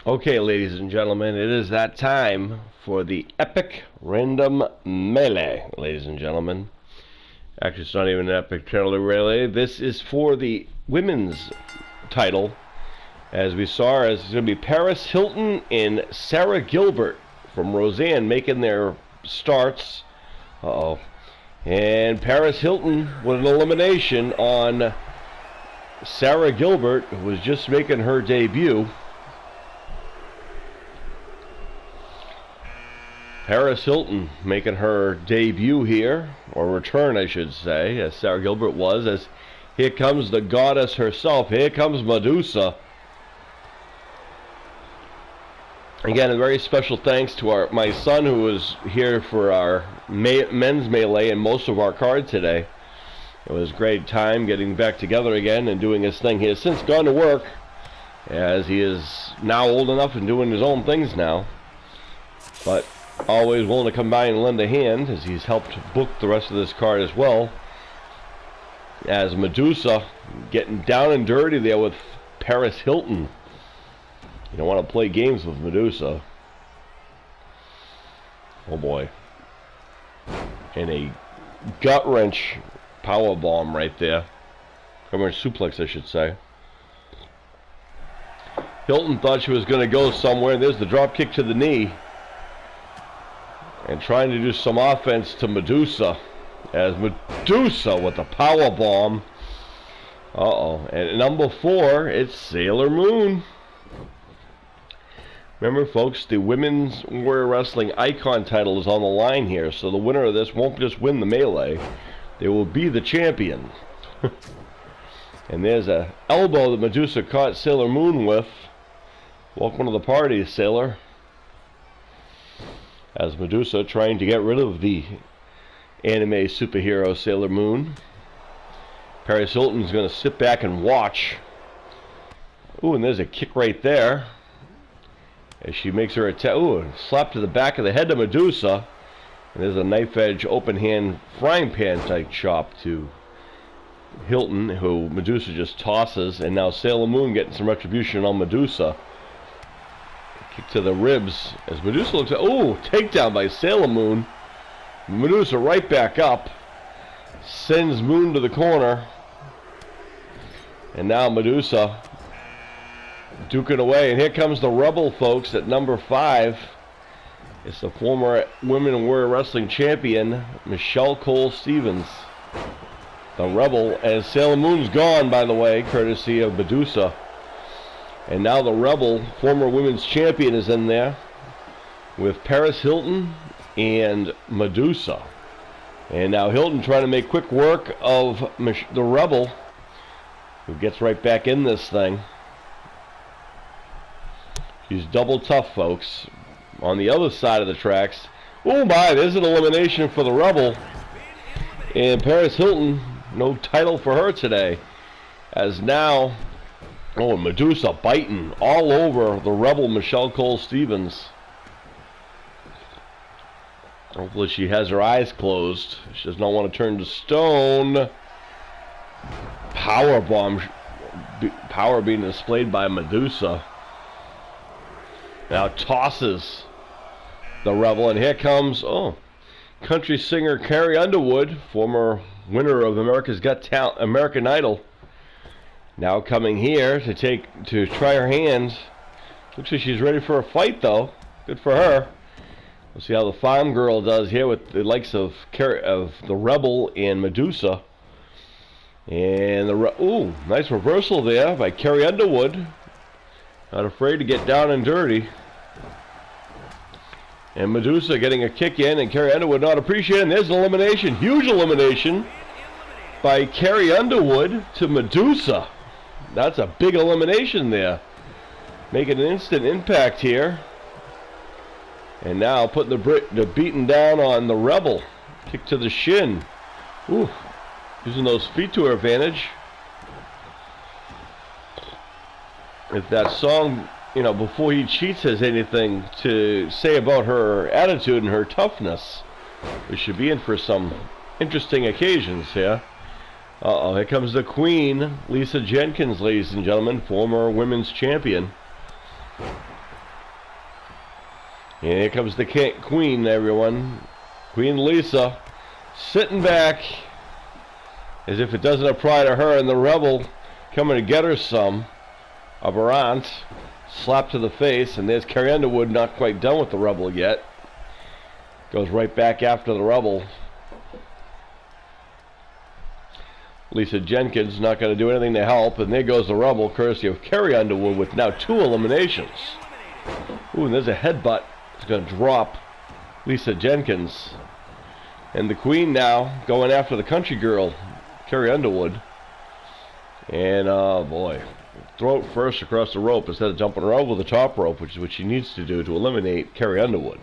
Okay, ladies and gentlemen, it is that time for the epic random melee, ladies and gentlemen. Actually, it's not even an epic random melee. This is for the women's title. As we saw, it's going to be Paris Hilton and Sarah Gilbert from Roseanne making their starts. And Paris Hilton with an elimination on Sarah Gilbert, who was just making her debut. Paris Hilton making her debut here, or return I should say, as Sarah Gilbert was, as here comes the goddess herself. Here comes Medusa. Again, a very special thanks to my son, who was here for our men's melee and most of our card today. It was a great time getting back together again and doing his thing. He has since gone to work, as he is now old enough and doing his own things now. But always willing to come by and lend a hand, as he's helped book the rest of this card as well. As Medusa getting down and dirty there with Paris Hilton. You don't want to play games with Medusa. Oh boy. And a gut wrench power bomb right there. Gut wrench suplex, I should say. Hilton thought she was going to go somewhere. There's the drop kick to the knee. And trying to do some offense to Medusa. As Medusa with the power bomb. And at number 4, it's Sailor Moon. Remember, folks, the Women's Warrior Wrestling Icon title is on the line here. So the winner of this won't just win the melee. They will be the champion. And there's a elbow that Medusa caught Sailor Moon with. Welcome to the party, Sailor. As Medusa trying to get rid of the anime superhero Sailor Moon. Paris Hilton's going to sit back and watch. Ooh, and there's a kick right there. As she makes her attack. Ooh, a slap to the back of the head to Medusa. And there's a knife edge open hand frying pan type chop to Hilton, who Medusa just tosses. And now Sailor Moon getting some retribution on Medusa. Kick to the ribs as Medusa looks at, oh, takedown by Sailor Moon. Medusa right back up. Sends Moon to the corner. And now Medusa duking away. And here comes the Rebel, folks, at number 5. It's the former Women Warrior Wrestling Champion, Michelle Cole Stevens. The Rebel, and Sailor Moon's gone, by the way, courtesy of Medusa. And now the Rebel, former women's champion, is in there with Paris Hilton and Medusa. And now Hilton trying to make quick work of the Rebel, who gets right back in this thing. She's double tough, folks. On the other side of the tracks. Oh my, there's an elimination for the Rebel. And Paris Hilton, no title for her today. As now... oh, Medusa biting all over the Rebel Michelle Cole Stevens. Hopefully she has her eyes closed. She does not want to turn to stone. Power bomb. Power being displayed by Medusa. Now tosses the Rebel. And here comes, country singer Carrie Underwood, former winner of America's Got Talent, American Idol. Now coming here to try her hands. Looks like she's ready for a fight, though. Good for her. We'll see how the farm girl does here with the likes of the Rebel and Medusa. And ooh, nice reversal there by Carrie Underwood. Not afraid to get down and dirty. And Medusa getting a kick in, and Carrie Underwood not appreciating. There's an elimination, huge elimination by Carrie Underwood to Medusa. That's a big elimination there. Making an instant impact here. And now putting the beating down on the Rebel. Kick to the shin. Ooh, using those feet to her advantage. If that song, Before He Cheats has anything to say about her attitude and her toughness, we should be in for some interesting occasions here. Here comes the Queen, Lisa Jenkins, ladies and gentlemen, former women's champion. And here comes the queen, everyone. Queen Lisa, sitting back as if it doesn't apply to her, and the rebel coming to get her some of her aunt. Slap to the face, and there's Carrie Underwood, not quite done with the rebel yet. Goes right back after the rebel. Lisa Jenkins not going to do anything to help, and there goes the rebel, courtesy of Carrie Underwood, with now 2 eliminations. Ooh, and there's a headbutt. It's going to drop Lisa Jenkins. And the queen now going after the country girl, Carrie Underwood. And, oh boy, throat first across the rope instead of jumping her over the top rope, which is what she needs to do to eliminate Carrie Underwood.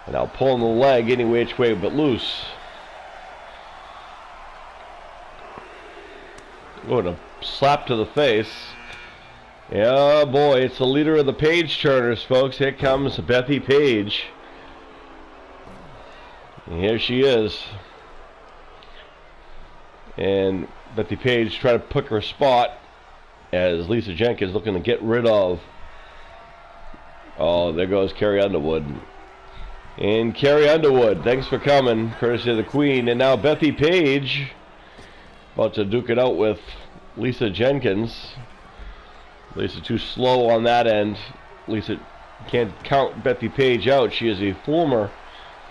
And now pulling the leg any which way but loose. Oh, and a slap to the face. Yeah, boy, it's the leader of the page turners, folks. Here comes Bethy Page. And here she is. And Bethy Page trying to pick her spot as Lisa Jenkins looking to get rid of. Oh, there goes Carrie Underwood. And Carrie Underwood, thanks for coming, courtesy of the queen. And now Bethy Page about to duke it out with Lisa Jenkins. Lisa too slow on that end. Lisa can't count Bethy Page out. She is a former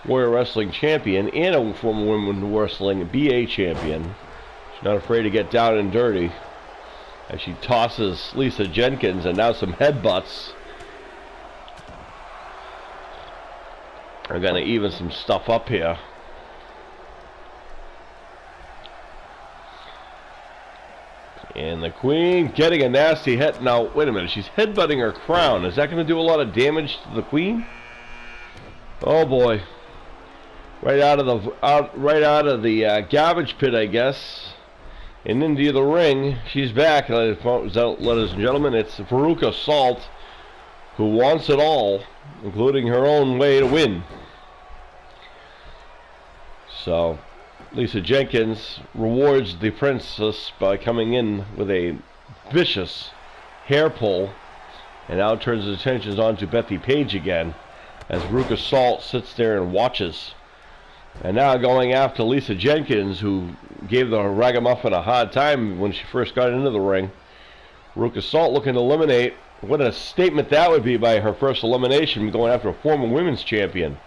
Warrior Wrestling champion and a former Women's Wrestling BA champion. She's not afraid to get down and dirty as she tosses Lisa Jenkins, and now some headbutts are going to even some stuff up here. And the queen getting a nasty head. Now, wait a minute. She's headbutting her crown. Is that going to do a lot of damage to the queen? Oh boy! Right out of the garbage pit, I guess, and into the ring. She's back, ladies and gentlemen. It's Veruca Salt, who wants it all, including her own way to win. So Lisa Jenkins rewards the princess by coming in with a vicious hair pull, and now turns his attentions on to Bethy Page again as Veruca Salt sits there and watches. And now going after Lisa Jenkins, who gave the ragamuffin a hard time when she first got into the ring. Veruca Salt looking to eliminate. What a statement that would be by her first elimination, going after a former women's champion.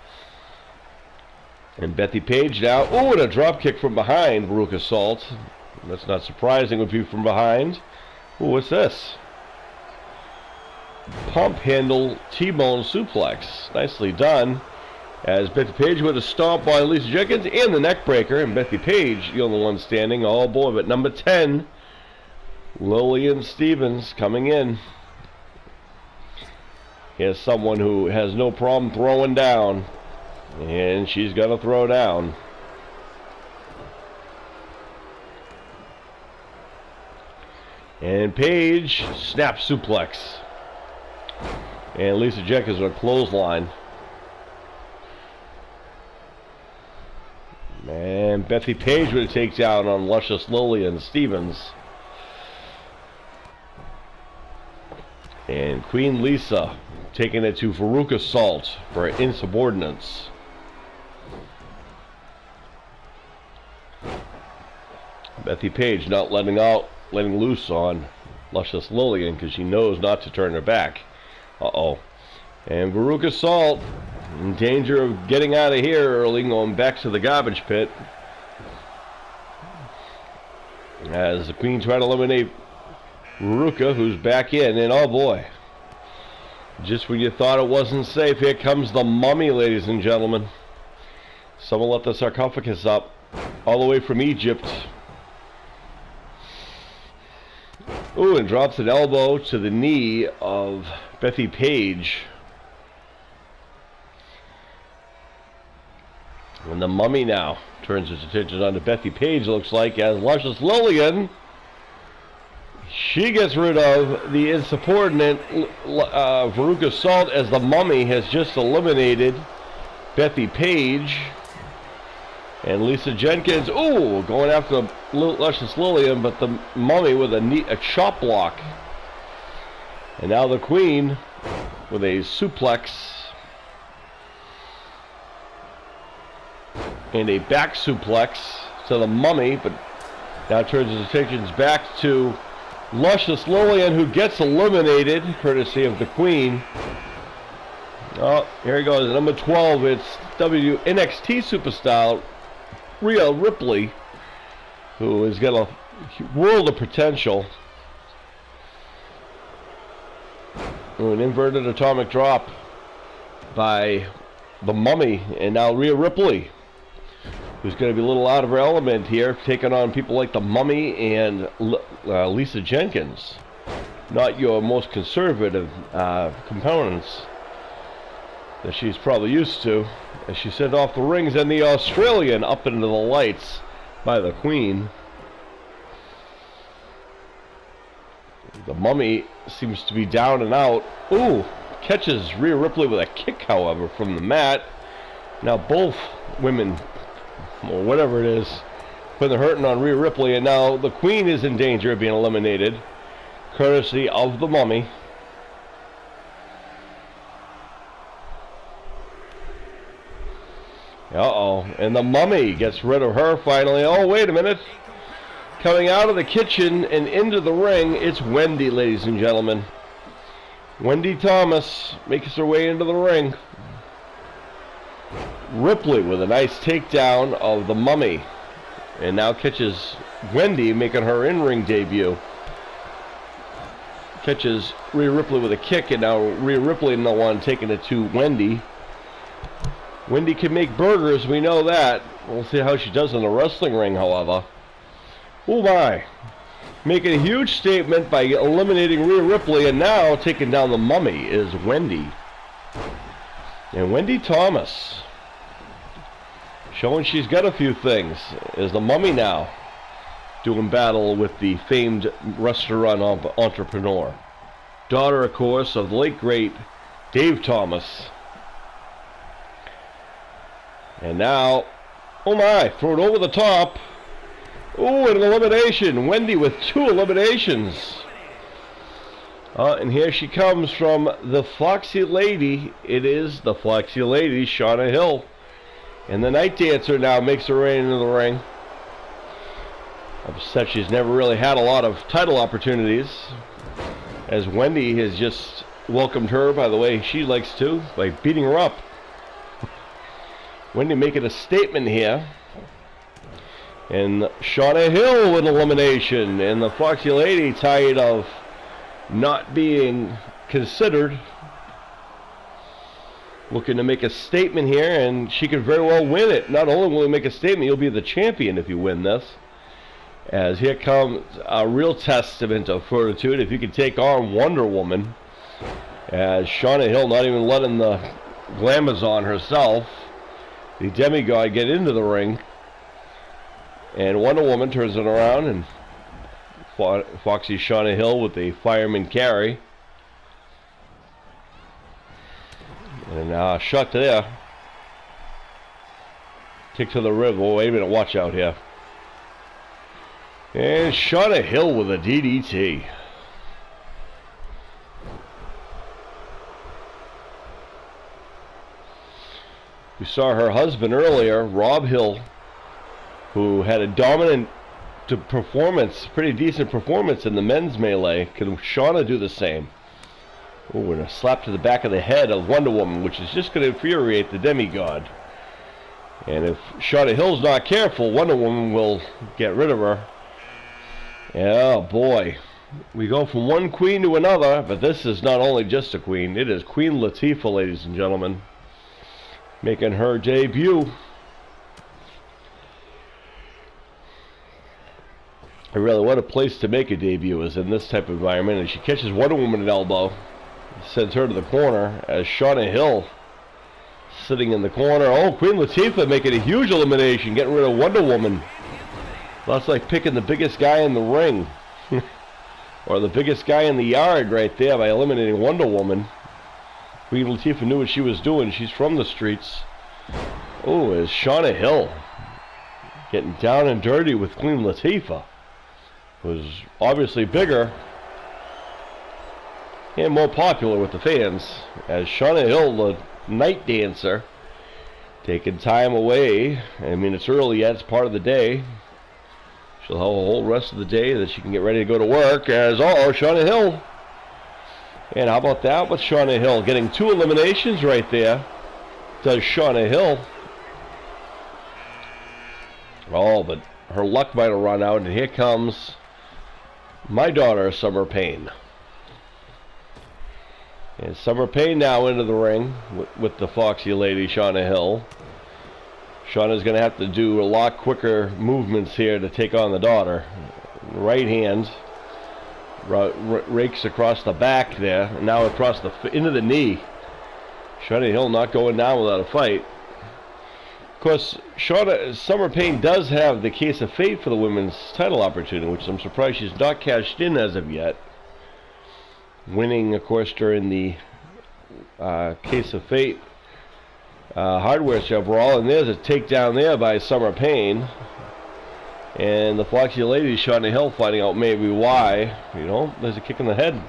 And Bethy Page now, oh, and a drop kick from behind Veruca Salt. That's not surprising, would be from behind. Oh, what's this? Pump handle T-bone suplex. Nicely done. As Bethy Page with a stomp on Lisa Jenkins and the neck breaker. And Bethy Page, the only one standing. Oh boy, but number 10, Lillian Stevens coming in. Here's someone who has no problem throwing down. And she's going to throw down. And Page, snap suplex. And Lisa Jenkins with a clothesline. And Bethy Page with a takedown on luscious Lillian Stevens. And Queen Lisa taking it to Veruca Salt for insubordinance. Bethy Page not letting loose on luscious Lillian because she knows not to turn her back. Uh-oh. And Veruca Salt in danger of getting out of here early, going back to the garbage pit. As the queen tried to eliminate Veruca, who's back in, and oh boy. Just when you thought it wasn't safe, here comes the mummy, ladies and gentlemen. Someone let the sarcophagus up all the way from Egypt. Ooh, and drops an elbow to the knee of Bethy Page. And the mummy now turns its attention on to Bethy Page, looks like, as luscious Lillian. She gets rid of the insubordinate Veruca Salt, as the mummy has just eliminated Bethy Page. And Lisa Jenkins, ooh, going after luscious Lillian, but the mummy with a chop block. And now the queen with a suplex And a back suplex to the Mummy, but now turns his attentions back to Luscious Lillian, who gets eliminated, courtesy of the Queen. Oh, here he goes, number 12. It's NXT superstar Rhea Ripley, who has got a world of potential. An inverted atomic drop by the Mummy, and now Rhea Ripley, who's going to be a little out of her element here, taking on people like the Mummy and Lisa Jenkins. Not your most conservative components that she's probably used to, as she sent off the rings, and the Australian up into the lights by the Queen. The Mummy seems to be down and out. Ooh, catches Rhea Ripley with a kick, however, from the mat. Now both women, or whatever it is, putting the hurting on Rhea Ripley, and now the Queen is in danger of being eliminated, courtesy of the Mummy. Uh-oh, and the Mummy gets rid of her finally. Oh, wait a minute. Coming out of the kitchen and into the ring, it's Wendy, ladies and gentlemen. Wendy Thomas makes her way into the ring. Ripley with a nice takedown of the Mummy, and now catches Wendy making her in-ring debut. Catches Rhea Ripley with a kick, and now Rhea Ripley and the one taking it to Wendy. Wendy can make burgers, we know that. We'll see how she does in the wrestling ring, however. Oh my. Making a huge statement by eliminating Rhea Ripley, and now taking down the Mummy is Wendy. And Wendy Thomas, showing she's got a few things, is the Mummy now doing battle with the famed restaurant entrepreneur. Daughter, of course, of the late great Dave Thomas. And now, oh my, throw it over the top. Oh, an elimination. Wendy with 2 eliminations. And here she comes from the Foxy Lady. It is the Foxy Lady, Shauna Hill. And the Night Dancer now makes her way into the ring. Upset she's never really had a lot of title opportunities, as Wendy has just welcomed her by the way she likes to, by beating her up. Wendy making a statement here. And Shauna Hill with elimination. And the Foxy Lady, tired of not being considered, looking to make a statement here, and she could very well win it. Not only will you make a statement, you'll be the champion if you win this. As here comes a real testament of fortitude. If you could take on Wonder Woman, as Shauna Hill not even letting the Glamazon herself, the demigod, get into the ring, and Wonder Woman turns it around, and Foxy Shauna Hill with the fireman carry, and shot there, kick to the rib. Oh, wait a minute, watch out here. And Shauna Hill with a DDT. We saw her husband earlier, Rob Hill, who had a dominant performance, pretty decent performance in the men's melee. Can Shauna do the same? Oh, and a slap to the back of the head of Wonder Woman, which is just going to infuriate the demigod. And if Shauna Hill's not careful, Wonder Woman will get rid of her. Oh boy, we go from one queen to another, but this is not only just a queen, it is Queen Latifah, ladies and gentlemen, making her debut. And really, what a place to make a debut is in this type of environment. And she catches Wonder Woman at elbow, sends her to the corner, as Shauna Hill sitting in the corner. Oh, Queen Latifah making a huge elimination, getting rid of Wonder Woman. That's like picking the biggest guy in the ring. Or the biggest guy in the yard right there by eliminating Wonder Woman. Queen Latifah knew what she was doing. She's from the streets. Oh, is Shauna Hill getting down and dirty with Queen Latifah, who's obviously bigger and more popular with the fans, as Shauna Hill, the Night Dancer, taking time away. I mean, it's early yet. It's part of the day. She'll have a whole rest of the day that she can get ready to go to work. As Shauna Hill. And how about that with Shauna Hill? Getting 2 eliminations right there. Does Shauna Hill. Oh, but her luck might have run out. And here comes my daughter, Summer Payne. And Summer Payne now into the ring with the foxy lady, Shauna Hill. Shauna's going to have to do a lot quicker movements here to take on the daughter. Right hand rakes across the back there, and now across into the knee. Shauna Hill not going down without a fight. Of course, Summer Payne does have the case of fate for the women's title opportunity, which I'm surprised she's not cashed in as of yet. Winning, of course, during the case of fate hardware show brawl, and there's a takedown there by Summer Payne. And the foxy lady, Shauna Hill, finding out maybe why. You know, there's a kick in the head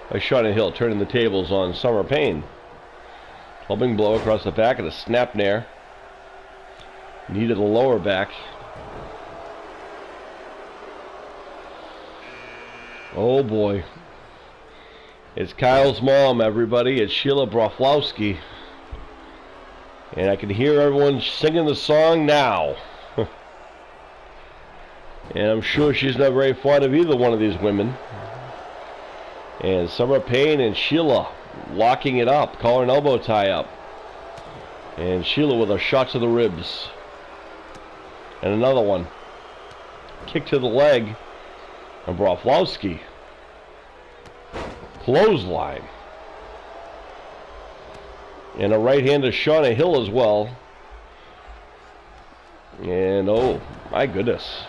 by Shauna Hill, turning the tables on Summer Payne. Clubbing blow across the back and a snap nair. Knee to the lower back. Oh boy. It's Kyle's mom, everybody. It's Sheila Broflowski. And I can hear everyone singing the song now. And I'm sure she's not very fond of either one of these women. And Summer Payne and Sheila locking it up, collar and elbow tie up. And Sheila with a shot to the ribs. And another one. Kick to the leg. And Broflowski. Clothesline. And a right hand to Shauna Hill as well. And oh my goodness.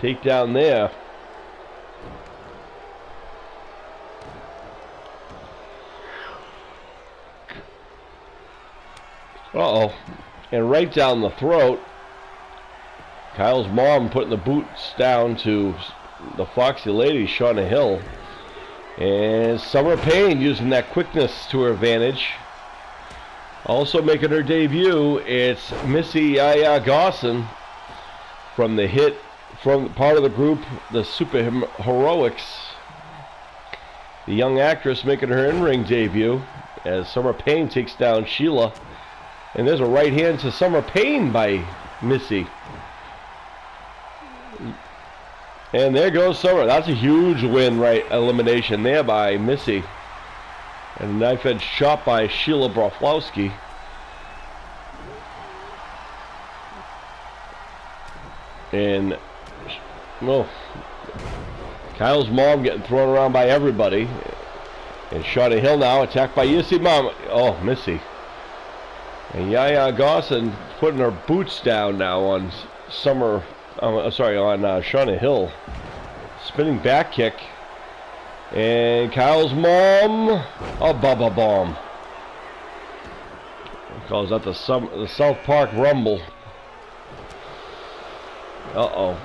Takedown there. Uh-oh. And right down the throat. Kyle's mom putting the boots down to the foxy lady, Shauna Hill. And Summer Payne using that quickness to her advantage. Also making her debut, it's Missy Yaya Gosson from the hit, from part of the group, the Super Heroics. The young actress making her in-ring debut as Summer Payne takes down Sheila. And there's a right hand to Summer Payne by Missy. And there goes Summer. That's a huge win, right? Elimination there by Missy. And a knife edge shot by Sheila Broflowski. And Kyle's mom getting thrown around by everybody. And Shauna Hill now attacked by Missy. Missy. And Yaya Gosson putting her boots down now on Shauna Hill. Spinning back kick. And Kyle's mom, a Bubba Bomb. Calls that the South Park Rumble. Uh-oh.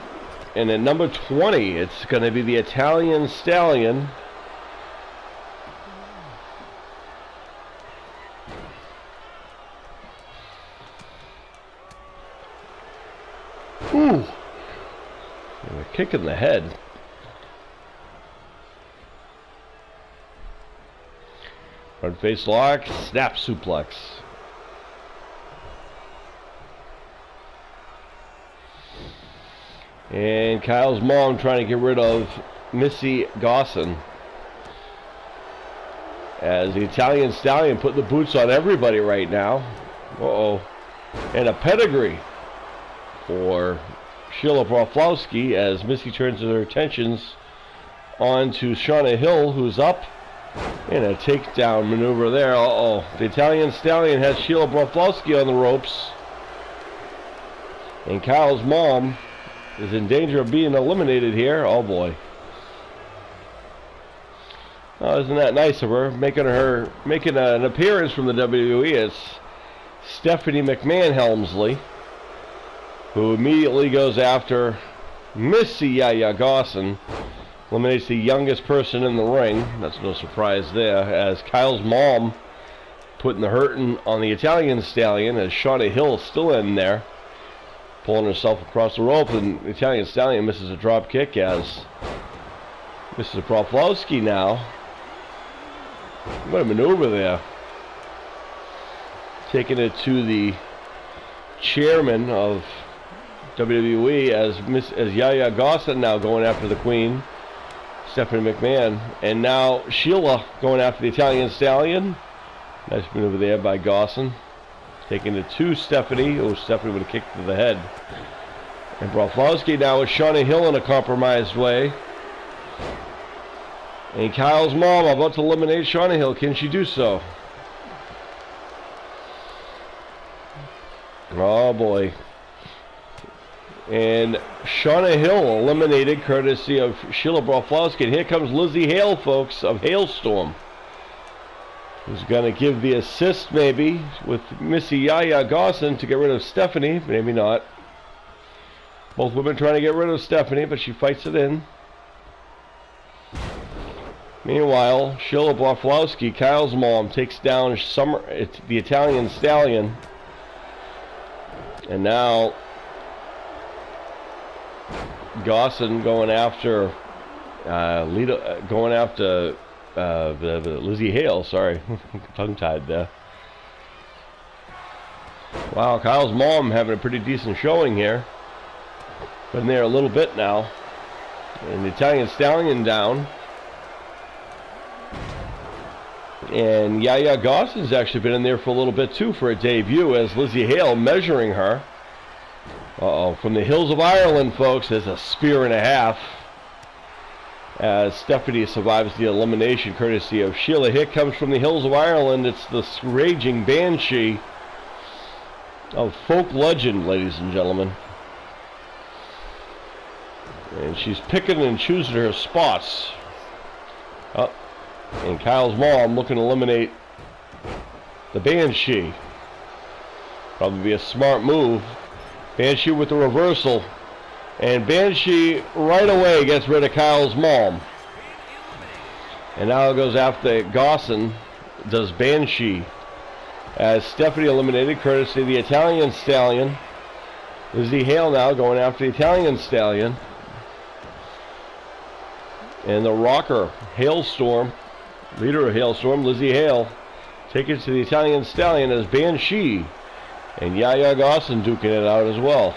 And at number 20, it's going to be the Italian Stallion. Ooh. And a kick in the head. Front face lock, snap suplex. And Kyle's mom trying to get rid of Missy Gosson. As the Italian Stallion put the boots on everybody right now. Uh-oh. And a pedigree for Sheila Broflowski as Missy turns her attentions on to Shauna Hill, who's up. And a takedown maneuver there. Uh-oh. The Italian Stallion has Sheila Broflowski on the ropes. And Kyle's mom is in danger of being eliminated here. Oh boy. Oh, isn't that nice of her? Making an appearance from the WWE. It's Stephanie McMahon Helmsley, who immediately goes after Missy Yaya Gosson. Eliminates the youngest person in the ring. That's no surprise there, as Kyle's mom putting the hurting on the Italian Stallion, as Shawnee Hill still in there, pulling herself across the rope, and the Italian Stallion misses a drop kick as Mrs. Broflovski now. What a maneuver there. Taking it to the chairman of WWE as Yaya Gosson now going after the Queen, Stephanie McMahon, and now Sheila going after the Italian Stallion. Nice maneuver there by Gosson. Taking it to Stephanie. Oh, Stephanie with a kick to the head. And Broflovski now with Shawnee Hill in a compromised way. And Kyle's mom about to eliminate Shawnee Hill. Can she do so? Oh boy. And Shawnee Hill eliminated courtesy of Sheila Broflovski. And here comes Lizzie Hale, folks, of Hailstorm, who's going to give the assist maybe with Missy Yaya Gosson to get rid of Stephanie. Maybe not. Both women trying to get rid of Stephanie, but she fights it in. Meanwhile, Sheila Broflovski, Kyle's mom, takes down the Italian Stallion. And now Gosson going after Lizzie Hale. Sorry, tongue-tied there. Wow, Kyle's mom having a pretty decent showing here. Been there a little bit now. And the Italian Stallion down. And Yaya Gosson's actually been in there for a little bit too for a debut, as Lizzie Hale measuring her. From the hills of Ireland, folks, there's a spear and a half. As Stephanie survives the elimination courtesy of Sheila. Here comes from the hills of Ireland. It's the raging banshee of folk legend, ladies and gentlemen. And she's picking and choosing her spots. And Kyle's mom looking to eliminate the Banshee. Probably be a smart move. Banshee with the reversal. And Banshee right away gets rid of Kyle's mom. And now it goes after Gosson. Does Banshee. As Stephanie eliminated courtesy of the Italian Stallion. Lizzie Hale now going after the Italian Stallion. And the rocker, Hailstorm, leader of Hailstorm, Lizzie Hale, take it to the Italian Stallion as Banshee. And Yaya Gosson duking it out as well.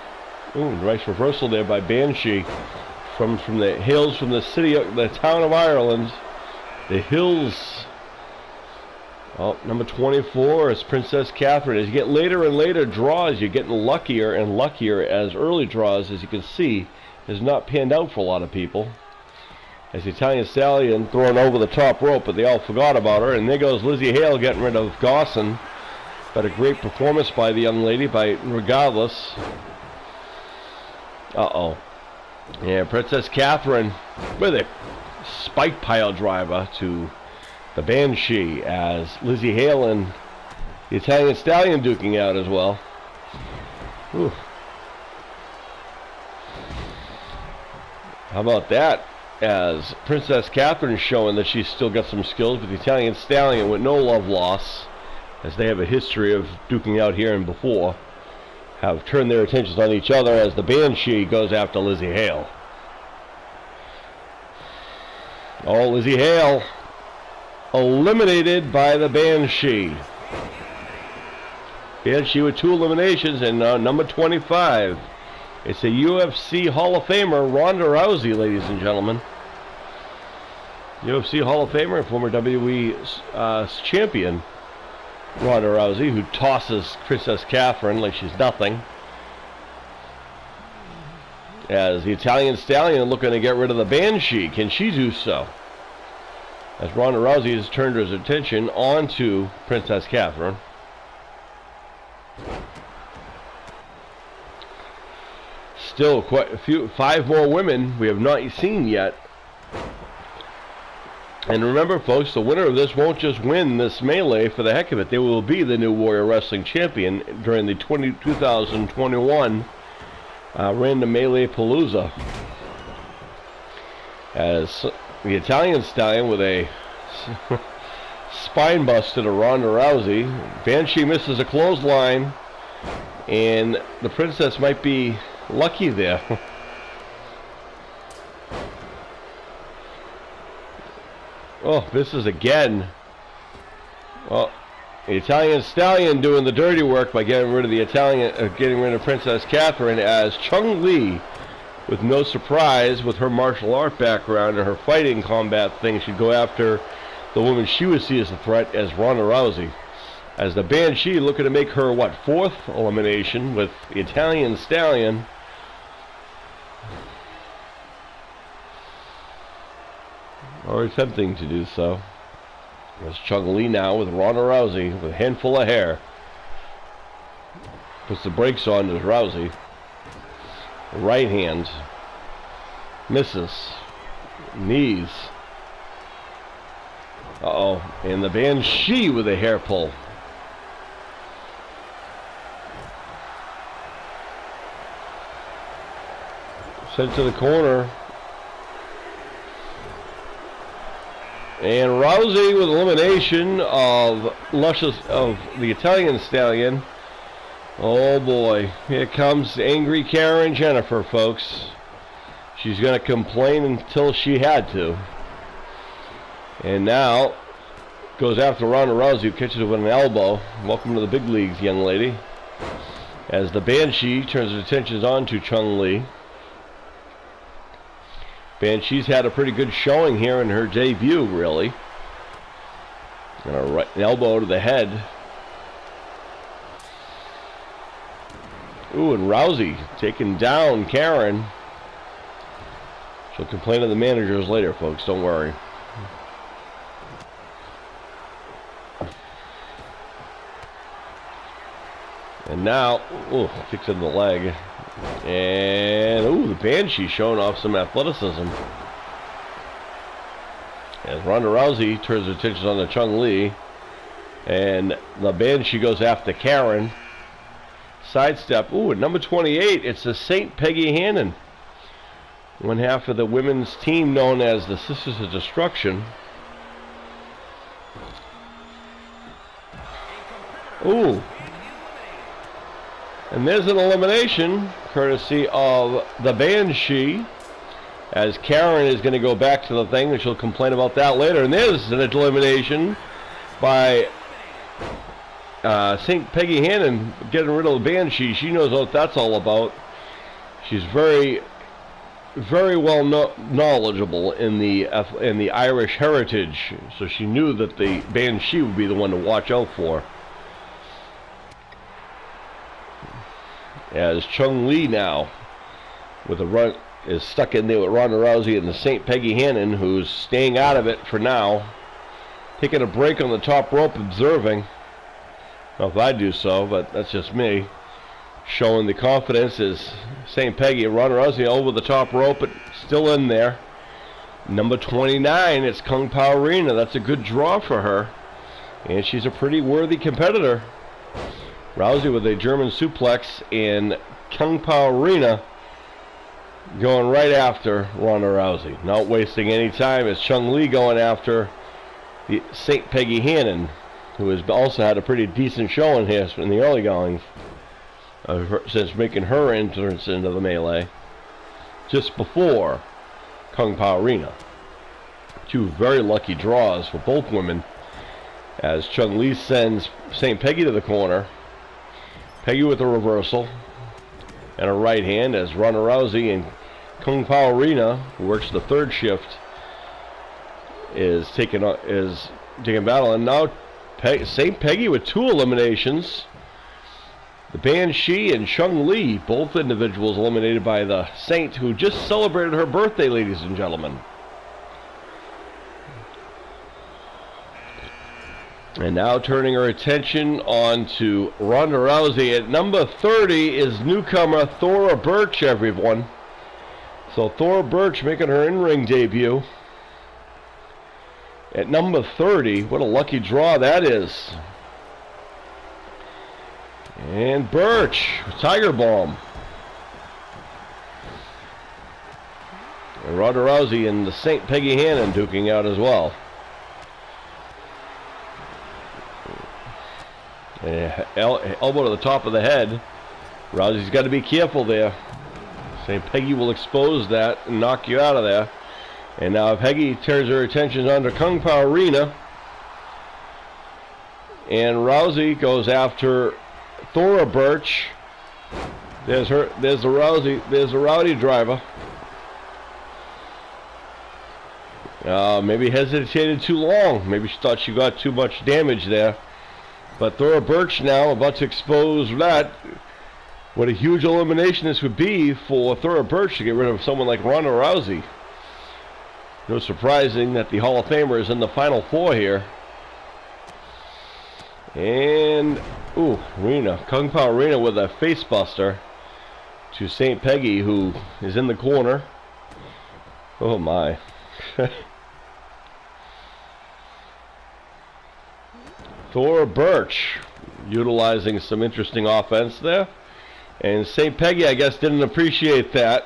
Ooh, nice reversal there by Banshee. From the hills, from the town of Ireland. The hills. Oh, number 24 is Princess Catherine. As you get later and later draws, you're getting luckier and luckier, as early draws, as you can see, has not panned out for a lot of people. As the Italian Stallion thrown over the top rope, but they all forgot about her. And there goes Lizzie Hale getting rid of Gosson. But a great performance by the young lady, regardless. Yeah, Princess Catherine with a spike pile driver to the Banshee, as Lizzie Hale and the Italian Stallion duking out as well. Whew. How about that? As Princess Catherine showing that she's still got some skills, but the Italian Stallion with no love loss, as they have a history of duking out here and before, have turned their attentions on each other as the Banshee goes after Lizzie Hale. Oh, Lizzie Hale eliminated by the Banshee. Banshee with 2 eliminations, and number 25. It's a UFC Hall of Famer, Ronda Rousey, ladies and gentlemen. UFC Hall of Famer and former WWE champion, Ronda Rousey, who tosses Princess Catherine like she's nothing. As the Italian Stallion looking to get rid of the Banshee. Can she do so? As Ronda Rousey has turned his attention onto Princess Catherine. Still quite a few, 5 more women we have not seen yet. And remember, folks, the winner of this won't just win this melee for the heck of it. They will be the new Warrior Wrestling Champion during the 2021 Random Melee Palooza. As the Italian Stallion with a spine buster to Ronda Rousey. Banshee misses a clothesline, and the Princess might be lucky there. Oh, this is again. Well, the Italian Stallion doing the dirty work by getting rid of the getting rid of Princess Catherine, as Chung Lee, with no surprise, with her martial art background and her fighting combat thing, should go after the woman she would see as a threat, as Ronda Rousey. As the Banshee looking to make her, what, 4th elimination with the Italian Stallion. Or attempting to do so. There's Chung Lee now with Ronda Rousey with a handful of hair. Puts the brakes on as Rousey. Right hand. Misses. Knees. Uh-oh. And the Banshee with a hair pull. Sent to the corner. And Rousey with elimination of the Italian Stallion. Oh boy, here comes angry Karen Jennifer, folks. She's going to complain until she had to. And now goes after Ronda Rousey, who catches her with an elbow. Welcome to the big leagues, young lady. As the Banshee turns her attentions on to Chung Lee. Banshee's had a pretty good showing here in her debut, really. And an elbow to the head. Ooh, and Rousey taking down Karen. She'll complain to the managers later, folks. Don't worry. And now, ooh, kicks in the leg. And, ooh, the Banshee showing off some athleticism. As Ronda Rousey turns her attention on to Chung Lee. And the Banshee goes after Karen. Sidestep. Ooh, at number 28, it's the St. Peggy Hannon. One half of the women's team known as the Sisters of Destruction. Ooh. And there's an elimination, courtesy of the Banshee, as Karen is going to go back to the thing, and she'll complain about that later. And there's an elimination by St. Peggy Hannon, getting rid of the Banshee. She knows what that's all about. She's very, very well knowledgeable in the Irish heritage, so she knew that the Banshee would be the one to watch out for. As Chung Lee now with a run is stuck in there with Ronda Rousey and the St. Peggy Hannon, who's staying out of it for now, taking a break on the top rope, observing. Well, if I do so, but that's just me. Showing the confidence is St. Peggy. Ronda Rousey over the top rope, but still in there. Number 29, it's Kung Pao Arena. That's a good draw for her, and she's a pretty worthy competitor. Rousey with a German suplex, and Kung Pao Arena going right after Ronda Rousey. Not wasting any time as Chung Lee going after the St. Peggy Hannon, who has also had a pretty decent showing here in the early goings since making her entrance into the melee just before Kung Pao Arena. Two very lucky draws for both women as Chung Lee sends St. Peggy to the corner. Peggy with a reversal and a right hand as Ronda Rousey and Kung Pao Arena, who works the third shift, is taking battle. And now St. Peggy with 2 eliminations. The Banshee and Chung Lee, both individuals eliminated by the Saint, who just celebrated her birthday, ladies and gentlemen. And now turning her attention on to Ronda Rousey. At number 30 is newcomer Thora Birch, everyone. So Thora Birch making her in-ring debut. At number 30, what a lucky draw that is. And Birch, Tiger Bomb. And Ronda Rousey and the St. Peggy Hannon duking out as well. Elbow to the top of the head. Rousey's got to be careful there. St. Peggy will expose that and knock you out of there. And now Peggy turns her attention onto Kung Pao Arena. And Rousey goes after Thora Birch. There's the Rousey. There's the Rowdy driver. Maybe hesitated too long. Maybe she thought she got too much damage there. But Thora Birch now about to expose that. What a huge elimination this would be for Thora Birch to get rid of someone like Ronda Rousey. No surprising that the Hall of Famer is in the Final Four here. And, Rena, Kung Pao Rena with a face buster to St. Peggy, who is in the corner. Oh my. Thora Birch utilizing some interesting offense there. And St. Peggy, I guess, didn't appreciate that.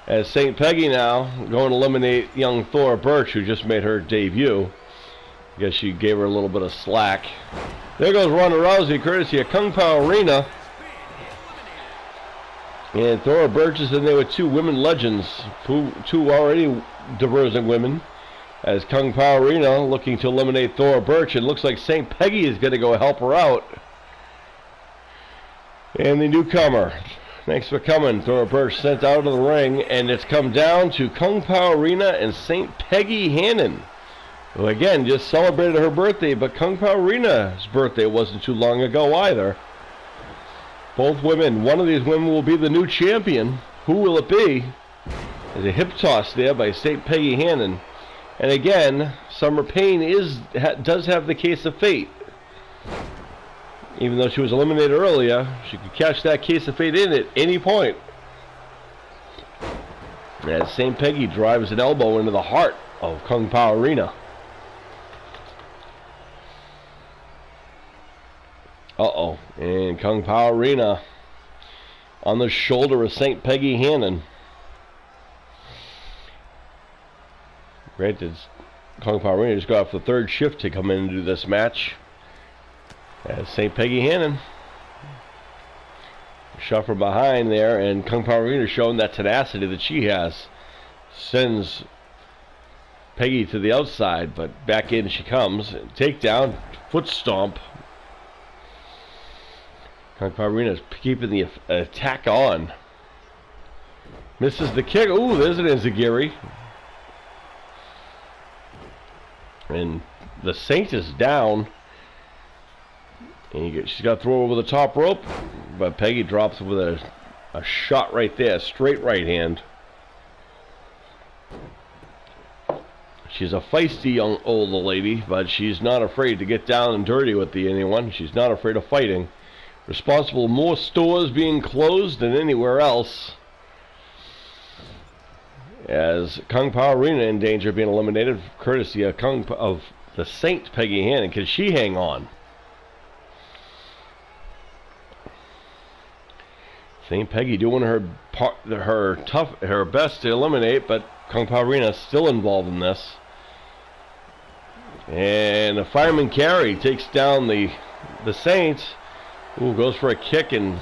As St. Peggy now going to eliminate young Thora Birch, who just made her debut. I guess she gave her a little bit of slack. There goes Ronda Rousey, courtesy of Kung Pao Arena. And Thora Birch is in there with two women legends, two already diversing women. As Kung Pao Arena looking to eliminate Thora Birch. It looks like St. Peggy is going to go help her out. And the newcomer, thanks for coming, Thora Birch sent out of the ring, and it's come down to Kung Pao Arena and St. Peggy Hannon, who again just celebrated her birthday, but Kung Pao Arena's birthday wasn't too long ago either. Both women, one of these women will be the new champion. Who will it be? There's a hip toss there by St. Peggy Hannon. And again, Summer Payne does have the case of fate. Even though she was eliminated earlier, she could catch that case of fate in at any point. As St. Peggy drives an elbow into the heart of Kung Pao Arena. And Kung Pao Arena on the shoulder of St. Peggy Hannon. Granted, Kung Pao Arena just got off the third shift to come in and do this match. As St. Peggy Hannon shot from behind there, and Kung Pao Arena showing that tenacity that she has. Sends Peggy to the outside, but back in she comes. Takedown, foot stomp. Kung Pao Arena is keeping the attack on. Misses the kick. Ooh, there's an enziguri. And the Saint is down. And she's got to throw over the top rope. But Peggy drops with a shot right there. Straight right hand. She's a feisty young old lady, but she's not afraid to get down and dirty with anyone. She's not afraid of fighting. Responsible for more stores being closed than anywhere else. As Kung Pao Arena in danger of being eliminated, courtesy of the Saint Peggy Hannon. Can she hang on? St. Peggy doing her best to eliminate, but Kung Pao Arena still involved in this. And the fireman carry takes down the Saint. Ooh, goes for a kick, and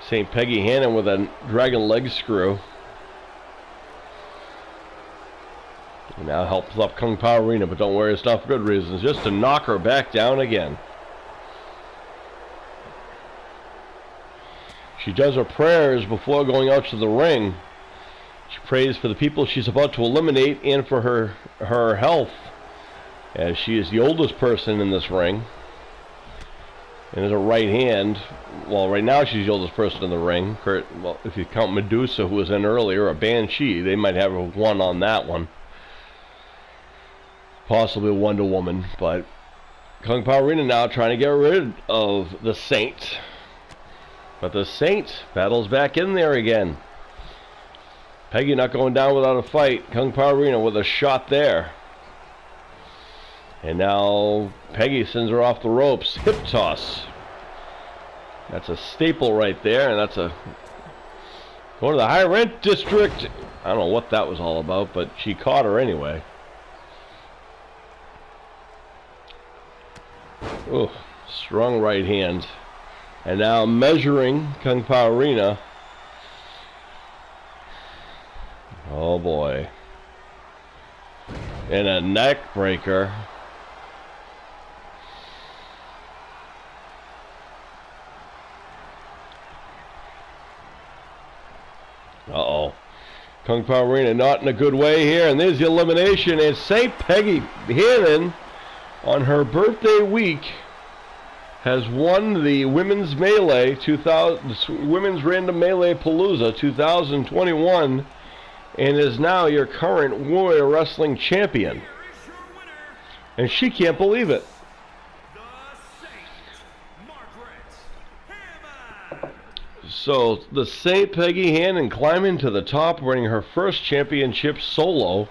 St. Peggy Hannon with a dragon leg screw. And now helps up Kung Pao Arena, but don't worry, it's not for good reasons. Just to knock her back down again. She does her prayers before going out to the ring. She prays for the people she's about to eliminate and for her health, as she is the oldest person in this ring. And as a right hand, well, right now she's the oldest person in the ring. Well, if you count Medusa, who was in earlier, or Banshee, they might have a one on that one. Possibly a Wonder Woman, but Kung Pao Arena now trying to get rid of the Saint. But the Saint battles back in there again. Peggy not going down without a fight. Kung Pao Arena with a shot there. And now Peggy sends her off the ropes. Hip toss. That's a staple right there, and that's a going to the high rent district. I don't know what that was all about, but she caught her anyway. Ooh, Strong right hand. And now measuring Kung Pao Arena. Oh boy. And a neck breaker. Uh-oh. Kung Pao Arena not in a good way here. And there's the elimination. And St. Peggy Hannon, on her birthday week, has won the Women's Melee 2000, Women's Random Melee Palooza 2021, and is now your current Warrior Wrestling Champion. And she can't believe it. So the St. Peggy Hannon climbing to the top, winning her first championship solo.